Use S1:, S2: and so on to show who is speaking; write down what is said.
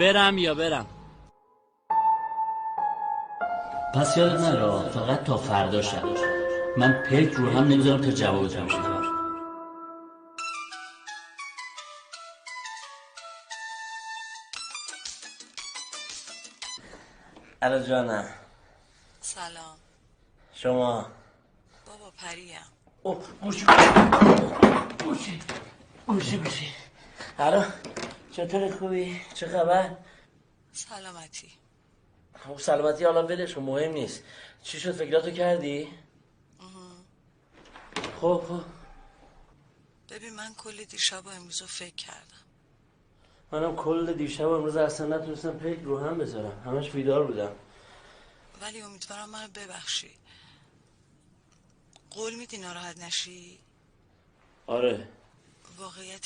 S1: برم یا برم؟
S2: پس یادت نره فقط تا فردا شب. من پلک رو هم نمیذارم تا جوابت رو بشنوم.
S3: الو جانم.
S4: سلام.
S3: شما؟
S4: بابا پریم.
S3: اوه گوشی. الو چطوری، خوبی؟ چه خبر؟
S4: سلامتی.
S3: خب سلامتی حالا ولش مهم نیست. چی شد، فکراتو کردی؟ خب
S4: ببین من کل دیشب و امروز فکر کردم.
S3: منم کل دیشب و امروز اصلا نتونستم پلک رو هم بذارم، همش بیدار بودم.
S4: ولی امیدوارم منو ببخشی. قول میدی ناراحت نشی؟
S3: آره.
S4: واقعیت